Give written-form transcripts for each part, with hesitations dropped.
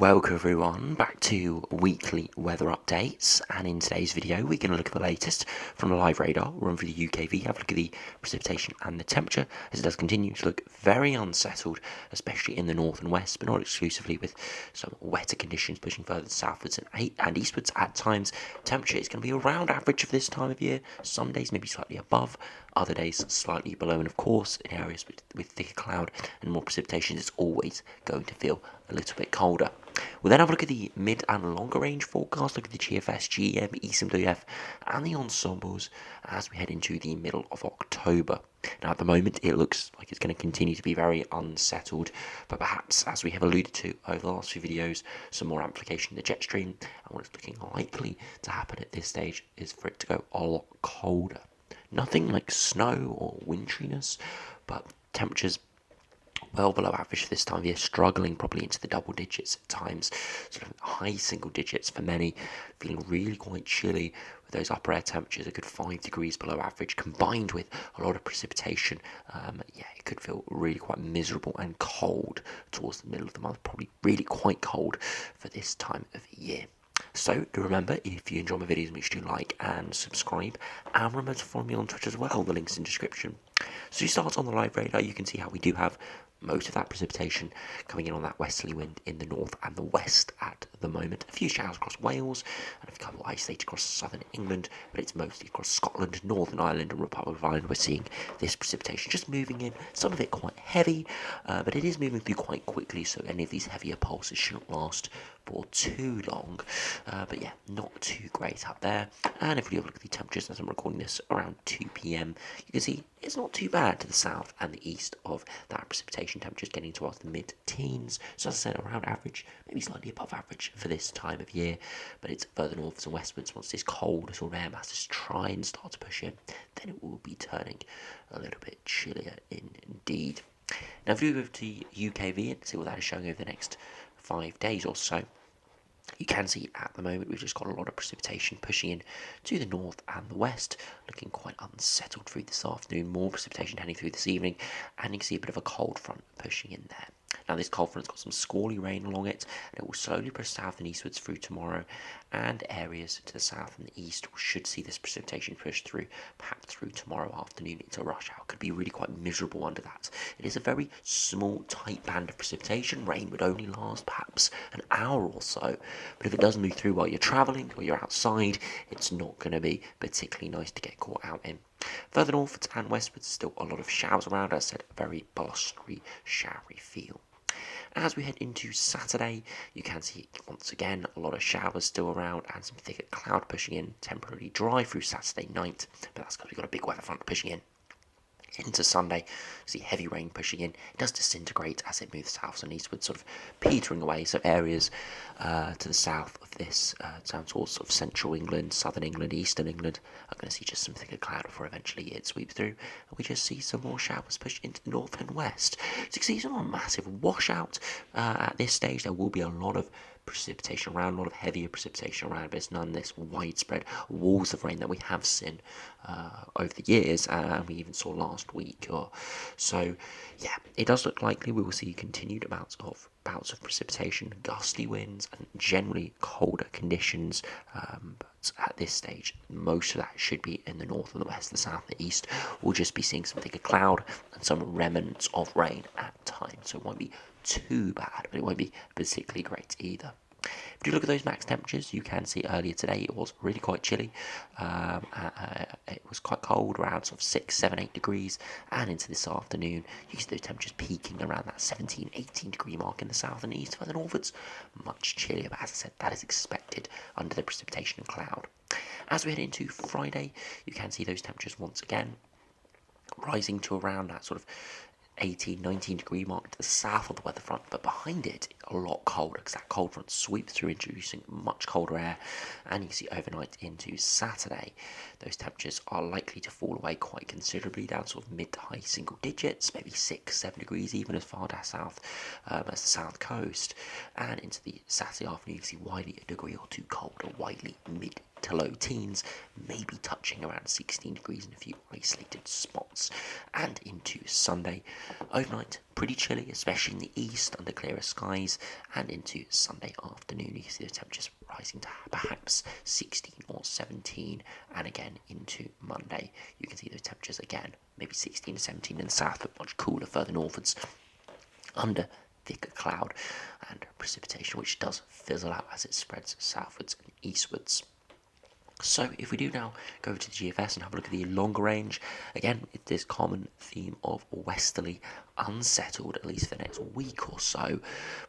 Welcome everyone back to weekly weather updates, and in today's video we're going to look at the latest from the live radar, run for the UKV, have a look at the precipitation and the temperature as it does continue to look very unsettled, especially in the north and west, but not exclusively, with some wetter conditions pushing further southwards and eastwards at times. Temperature is going to be around average for this time of year, some days maybe slightly above, other days slightly below, and of course in areas with thicker cloud and more precipitation it's always going to feel a little bit colder. We'll then have a look at the mid and longer range forecast, look at the GFS, GEM, ECMWF and the ensembles as we head into the middle of October. Now at the moment it looks like it's going to continue to be very unsettled, but perhaps, as we have alluded to over the last few videos, some more amplification in the jet stream, and what is looking likely to happen at this stage is for it to go a lot colder. Nothing like snow or winteriness, but temperatures well below average for this time of year, struggling probably into the double digits at times, sort of high single digits for many, feeling really quite chilly with those upper air temperatures a good 5 degrees below average, combined with a lot of precipitation. It could feel really quite miserable and cold towards the middle of the month, probably really quite cold for this time of year. So do remember, if you enjoy my videos, make sure you like and subscribe, and remember to follow me on Twitter as well, the link's in the description. So you start on the live radar, you can see how we do have most of that precipitation coming in on that westerly wind in the north and the west at the moment. A few showers across Wales and a couple isolated across southern England, but it's mostly across Scotland, Northern Ireland and Republic of Ireland we're seeing this precipitation just moving in, some of it quite heavy, but it is moving through quite quickly, so any of these heavier pulses shouldn't last for too long, but yeah, not too great up there. And if we look at the temperatures as I'm recording this around 2 p.m, you can see it's not too bad to the south and the east of that precipitation. Temperatures getting towards the mid-teens, so as I said, around average, maybe slightly above average for this time of year, but it's further northwards and westwards. Once this cold little air masses try and start to push in, then it will be turning a little bit chillier indeed. Now if we go to UKV and see what that is showing over the next 5 days or so, you can see at the moment we've just got a lot of precipitation pushing in to the north and the west, looking quite unsettled through this afternoon, more precipitation heading through this evening, and you can see a bit of a cold front pushing in there. Now this cold front's got some squally rain along it, and it will slowly push south and eastwards through tomorrow, and areas to the south and the east should see this precipitation push through, perhaps through tomorrow afternoon into rush hour. Could be really quite miserable under that. It is a very small, tight band of precipitation. Rain would only last perhaps an hour or so, but if it does move through while you're travelling or you're outside, it's not going to be particularly nice to get caught out in. Further northwards and westwards, still a lot of showers around. As I said, a very blustery, showery feel. As we head into Saturday, you can see once again a lot of showers still around and some thicker cloud pushing in, temporarily dry through Saturday night, but that's because we've got a big weather front pushing in. Into Sunday, see heavy rain pushing in. It does disintegrate as it moves south and eastward, sort of petering away. So areas to the south of this, down towards sort of central England, southern England, eastern England, are going to see just some thicker cloud before eventually it sweeps through. And we just see some more showers push into the north and west. So you can see some massive washout at this stage. There will be a lot of precipitation around, a lot of heavier precipitation around, but it's none this widespread walls of rain that we have seen over the years, and we even saw last week. So yeah, it does look likely we will see continued bouts of precipitation, gusty winds and generally colder conditions, but at this stage most of that should be in the north and the west. The south and the east will just be seeing some thicker cloud and some remnants of rain at times, so it won't be too bad, but it won't be particularly great either. If you look at those max temperatures, you can see earlier today it was really quite chilly. It was quite cold, around sort of 6, 7, 8 degrees, and into this afternoon you can see those temperatures peaking around that 17, 18 degree mark in the south and east. Further northwards, much chillier, but as I said, that is expected under the precipitation and cloud. As we head into Friday, you can see those temperatures once again rising to around that sort of 18, 19 degree mark to the south of the weather front, but behind it a lot colder because that cold front sweeps through, introducing much colder air. And you can see overnight into Saturday those temperatures are likely to fall away quite considerably, down sort of mid to high single digits, maybe 6, 7 degrees, even as far down south as the south coast. And into the Saturday afternoon you can see widely a degree or two colder, widely mid mid to low teens, maybe touching around 16 degrees in a few isolated spots. And into Sunday, overnight, pretty chilly, especially in the east under clearer skies, and into Sunday afternoon, you can see the temperatures rising to perhaps 16 or 17, and again into Monday, you can see those temperatures again, maybe 16 to 17 in the south, but much cooler further northwards, under thicker cloud and precipitation, which does fizzle out as it spreads southwards and eastwards. So if we do now go to the GFS and have a look at the longer range, again, it's this common theme of westerly, unsettled, at least for the next week or so,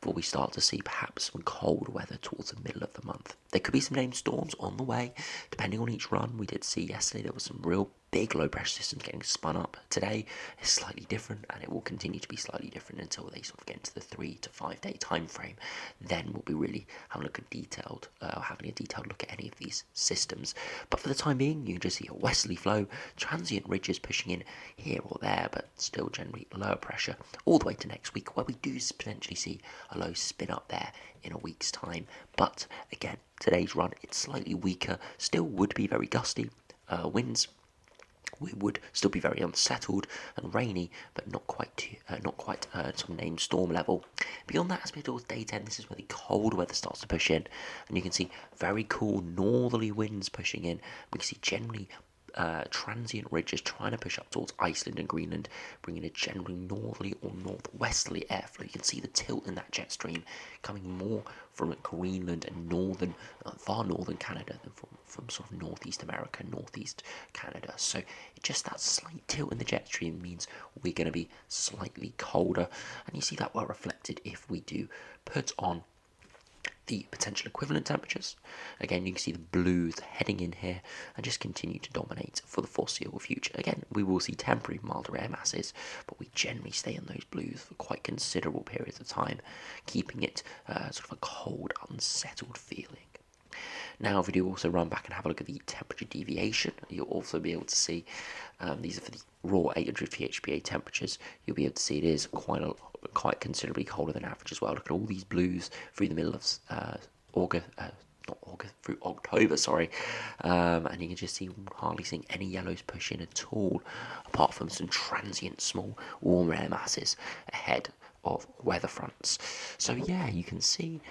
before we start to see perhaps some cold weather towards the middle of the month. There could be some named storms on the way, depending on each run. We did see yesterday there was some real big low pressure systems getting spun up. Today is slightly different, and it will continue to be slightly different until they sort of get into the 3 to 5 day time frame. Then we'll be really having a detailed look at any of these systems. But for the time being, you can just see a westerly flow, transient ridges pushing in here or there, but still generally lower pressure all the way to next week, where we do potentially see a low spin up there in a week's time. But again, today's run, it's slightly weaker, still would be very gusty winds. We would still be very unsettled and rainy, but not quite some named storm level. Beyond that, as we get towards day 10, this is where the cold weather starts to push in, and you can see very cool northerly winds pushing in. We can see generally transient ridges trying to push up towards Iceland and Greenland, bringing a generally northerly or northwesterly airflow. You can see the tilt in that jet stream coming more from Greenland and far northern Canada than from sort of northeast America, northeast Canada. So just that slight tilt in the jet stream means we're going to be slightly colder, and you see that well reflected if we do put on the potential equivalent temperatures. Again, you can see the blues heading in here and just continue to dominate for the foreseeable future. Again, we will see temporary milder air masses, but we generally stay in those blues for quite considerable periods of time, keeping it sort of a cold, unsettled feeling. Now, if we do also run back and have a look at the temperature deviation, you'll also be able to see, these are for the raw 800 PHPA temperatures, you'll be able to see it is quite considerably colder than average as well. Look at all these blues through the middle of through October, and you can just see hardly seeing any yellows push in at all, apart from some transient small warm air masses ahead of weather fronts. So yeah, you can see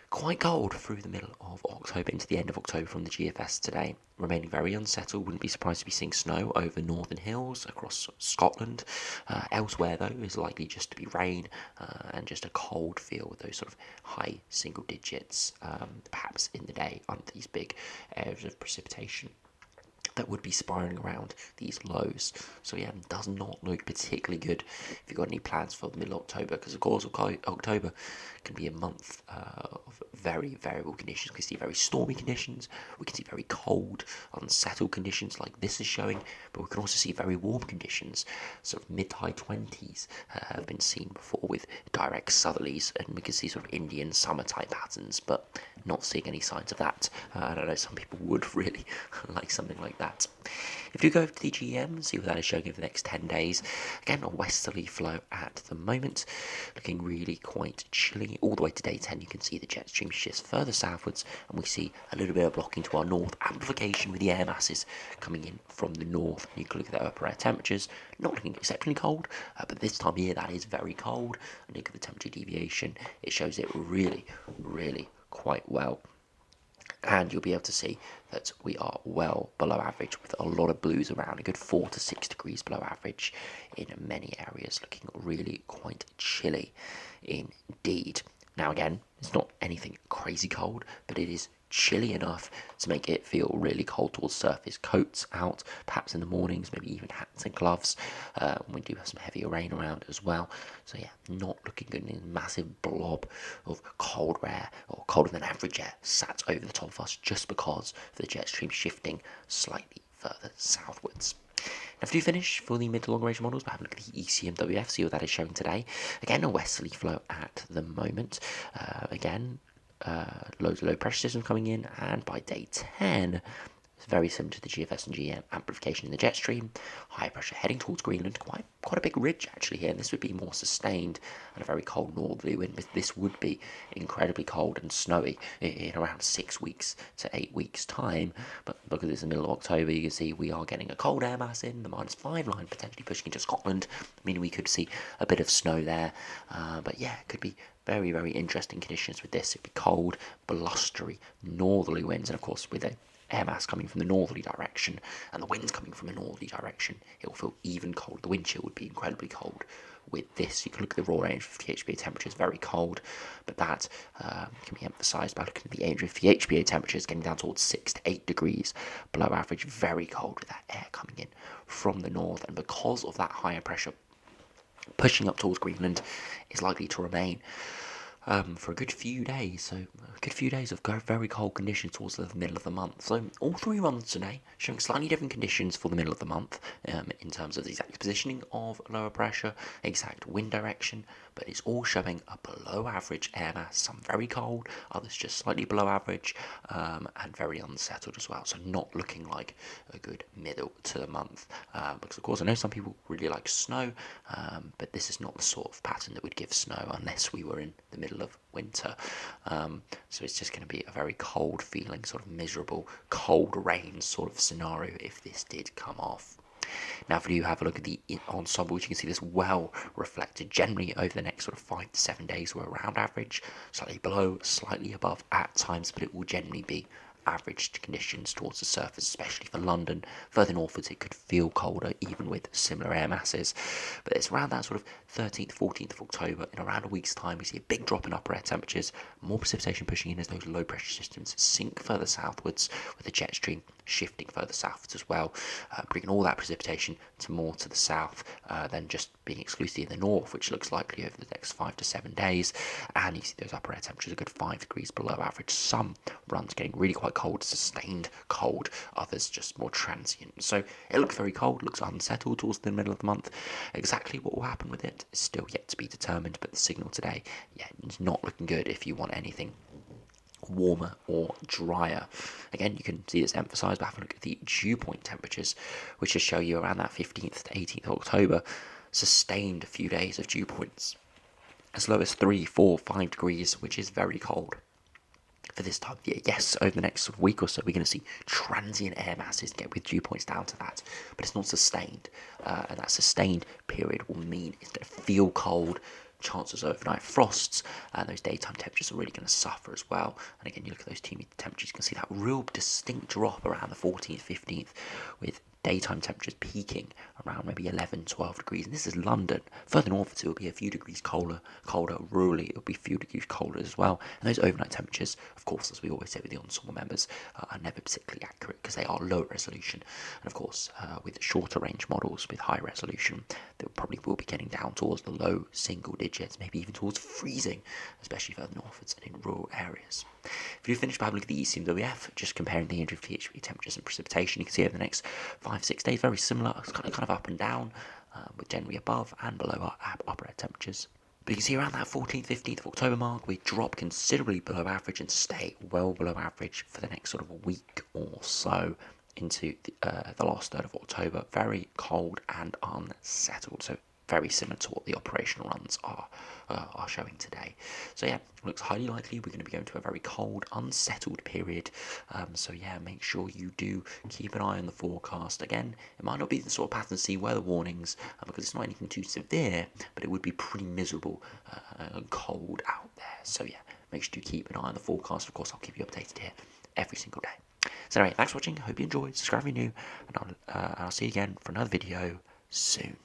quite cold through the middle of October into the end of October from the GFS today. Remaining very unsettled. Wouldn't be surprised to be seeing snow over northern hills across Scotland. Elsewhere, though, is likely just to be rain and just a cold feel with those sort of high single digits, perhaps in the day under these big areas of precipitation that would be spiraling around these lows. So yeah, it does not look particularly good if you've got any plans for the middle of October, because of course October can be a month of very variable conditions. We can see very stormy conditions, we can see very cold, unsettled conditions like this is showing, but we can also see very warm conditions, sort of mid to high 20s have been seen before with direct southerlies, and we can see sort of Indian summer type patterns, but not seeing any signs of that. I don't know, some people would really like something like that. If you go over to the GM and see what that is showing over the next 10 days, again, a westerly flow at the moment, looking really quite chilly. All the way to day 10, you can see the jet stream shifts further southwards, and we see a little bit of blocking to our north, amplification with the air masses coming in from the north. You can look at the upper air temperatures, not looking exceptionally cold, but this time of year that is very cold. And look at the temperature deviation, it shows it really quite well. And you'll be able to see that we are well below average with a lot of blues around, a good 4 to 6 degrees below average in many areas, looking really quite chilly indeed. Now again, it's not anything crazy cold, but it is chilly enough to make it feel really cold towards surface. Coats out, perhaps in the mornings, maybe even hats and gloves. We do have some heavier rain around as well. So yeah, not looking good in a massive blob of cold air, or colder than average air, sat over the top of us just because of the jet stream shifting slightly further southwards. Now, if you finish for the mid to long range models, but have a look at the ECMWF, see what that is showing today. Again, a westerly flow at the moment. Loads of low pressure systems coming in, and by day 10, It's very similar to the GFS and GM amplification in the jet stream. High pressure heading towards Greenland, quite a big ridge actually here, and this would be more sustained and a very cold northerly wind. This would be incredibly cold and snowy in around 6 weeks to 8 weeks time. But look at this in the middle of October, you can see we are getting a cold air mass in, the -5 line potentially pushing into Scotland, meaning we could see a bit of snow there. But yeah, it could be very, very interesting conditions with this. It'd be cold, blustery, northerly winds, and of course with a air mass coming from the northerly direction and the winds coming from a northerly direction, it will feel even cold. The wind chill would be incredibly cold with this. You can look at the raw area 50 HPA temperatures, very cold, but that can be emphasised by looking at the area 50 HPA temperatures getting down towards 6 to 8 degrees below average, very cold with that air coming in from the north, and because of that higher pressure pushing up towards Greenland, is likely to remain for a good few days. So a good few days of very cold conditions towards the middle of the month. So all three runs today showing slightly different conditions for the middle of the month in terms of the exact positioning of lower pressure, exact wind direction, but it's all showing a below average air mass, some very cold, others just slightly below average, and very unsettled as well. So not looking like a good middle to the month, because of course I know some people really like snow, but this is not the sort of pattern that would give snow unless we were in the middle of winter. So it's just going to be a very cold feeling, sort of miserable, cold rain sort of scenario if this did come off. Now, if you have a look at the ensemble, you can see this well reflected generally over the next sort of 5 to 7 days. We're around average, slightly below, slightly above at times, but it will generally be average conditions towards the surface, especially for London. Further northwards, it could feel colder, even with similar air masses. But it's around that sort of 13th, 14th of October. In around a week's time, we see a big drop in upper air temperatures, more precipitation pushing in as those low pressure systems sink further southwards, with the jet stream shifting further southwards as well, bringing all that precipitation to more to the south than just being exclusively in the north, which looks likely over the next 5 to 7 days. And you see those upper air temperatures a good 5 degrees below average. Some runs getting really quite cold, sustained cold, others just more transient. So it looks very cold, looks unsettled towards the middle of the month. Exactly what will happen with it is still yet to be determined, but the signal today, yeah, it's not looking good if you want anything warmer or drier. Again, you can see this emphasised by having a look at the dew point temperatures, which just show you around that 15th to 18th of October, sustained a few days of dew points as low as 3, 4, 5 degrees, which is very cold for this time of year. Yes, over the next week or so, we're going to see transient air masses get with dew points down to that, but it's not sustained, and that sustained period will mean it's going to feel cold, chances of overnight frosts, and those daytime temperatures are really going to suffer as well. And again, you look at those 2 meter temperatures, you can see that real distinct drop around the 14th, 15th, with daytime temperatures peaking around maybe 11, 12 degrees. And this is London. Further north, it will be a few degrees colder. Rurally, it will be a few degrees colder as well. And those overnight temperatures, of course, as we always say with the ensemble members, are never particularly accurate because they are low resolution. And of course, with shorter range models with high resolution, they probably will be getting down towards the low single digits, maybe even towards freezing, especially further northwards and in rural areas. If you finish by having a look at the ECMWF, just comparing the Andrew THP temperatures and precipitation, you can see over the next 5-6 days, very similar. It's kind of up and down, with generally above and below our upper air temperatures. But you can see around that 14th, 15th of October mark, we drop considerably below average and stay well below average for the next sort of week or so into the last third of October. Very cold and unsettled. So very similar to what the operational runs are showing today. So yeah, looks highly likely we're going to be going to a very cold, unsettled period. So yeah, make sure you do keep an eye on the forecast. Again, it might not be the sort of pattern to see weather warnings because it's not anything too severe, but it would be pretty miserable and cold out there. So yeah, make sure to keep an eye on the forecast. Of course, I'll keep you updated here every single day. So anyway, thanks for watching. Hope you enjoyed. Subscribe if you're new, and I'll see you again for another video soon.